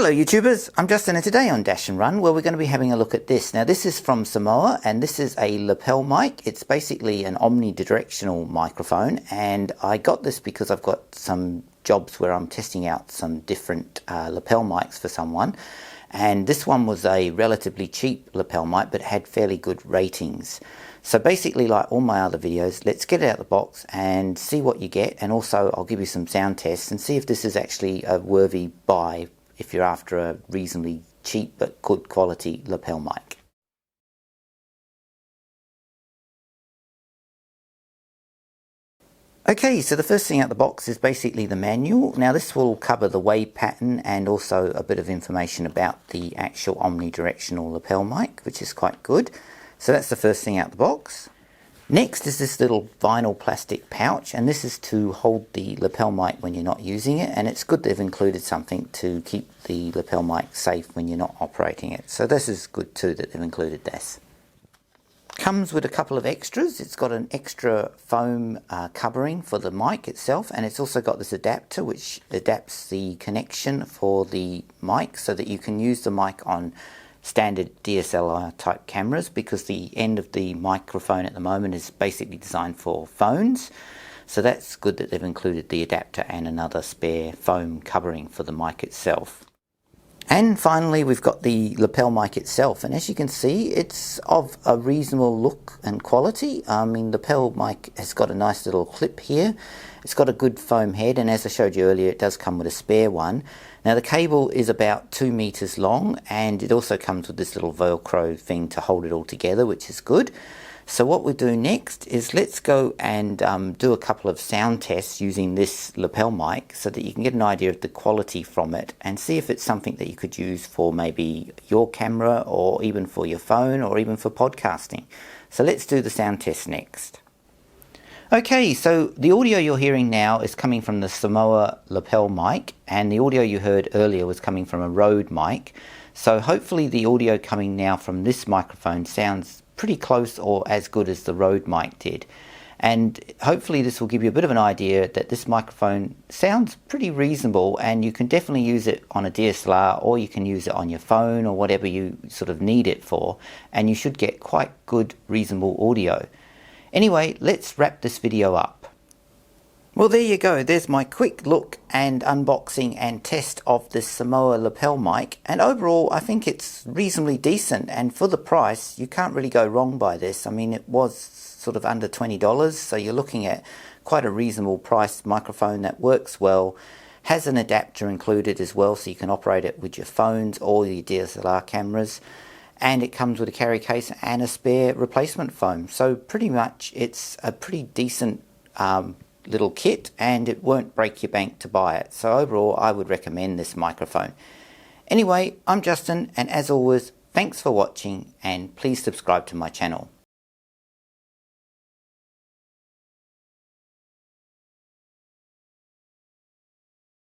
Hello YouTubers, I'm Justin and today on Dashandrun we're going to be having a look at this. Now this is from Simorr and this is a lapel mic. It's basically an omnidirectional microphone and I got this because I've got some jobs where I'm testing out some different lapel mics for someone, and this one was a relatively cheap lapel mic but had fairly good ratings. So basically, like all my other videos, let's get it out of the box and see what you get, and also I'll give you some sound tests and see if this is actually a worthy buy if you're after a reasonably cheap but good quality lapel mic. Okay, so the first thing out the box is basically the manual. Now this will cover the wave pattern and also a bit of information about the actual omnidirectional lapel mic, which is quite good. So that's the first thing out the box. Next is this little vinyl plastic pouch, and this is to hold the lapel mic when you're not using it, and it's good they've included something to keep the lapel mic safe when you're not operating it. So this is good too that they've included this. Comes with a couple of extras. It's got an extra foam covering for the mic itself, and it's also got this adapter which adapts the connection for the mic so that you can use the mic on standard DSLR type cameras, because the end of the microphone at the moment is basically designed for phones. So that's good that they've included the adapter and another spare foam covering for the mic itself. And finally we've got the lapel mic itself, and as you can see it's of a reasonable look and quality. I mean, the lapel mic has got a nice little clip here. It's got a good foam head, and as I showed you earlier, it does come with a spare one. Now the cable is about 2 meters long, and it also comes with this little Velcro thing to hold it all together, which is good. So what we'll do next is let's go and do a couple of sound tests using this lapel mic so that you can get an idea of the quality from it and see if it's something that you could use for maybe your camera or even for your phone or even for podcasting. So let's do the sound test next. Okay, so the audio you're hearing now is coming from the Simorr lapel mic, and the audio you heard earlier was coming from a Rode mic. So hopefully the audio coming now from this microphone sounds pretty close or as good as the Rode mic did. And hopefully this will give you a bit of an idea that this microphone sounds pretty reasonable, and you can definitely use it on a DSLR or you can use it on your phone or whatever you sort of need it for, and you should get quite good reasonable audio. Anyway, let's wrap this video up. Well, there you go. There's my quick look and unboxing and test of this Simorr lapel mic, and overall I think it's reasonably decent, and for the price you can't really go wrong by this. I mean, it was sort of under $20, so you're looking at quite a reasonable priced microphone that works well, has an adapter included as well so you can operate it with your phones or your DSLR cameras, and it comes with a carry case and a spare replacement foam. So pretty much it's a pretty decent little kit, and it won't break your bank to buy it. So overall I would recommend this microphone. Anyway, I'm Justin, and as always, thanks for watching and please subscribe to my channel.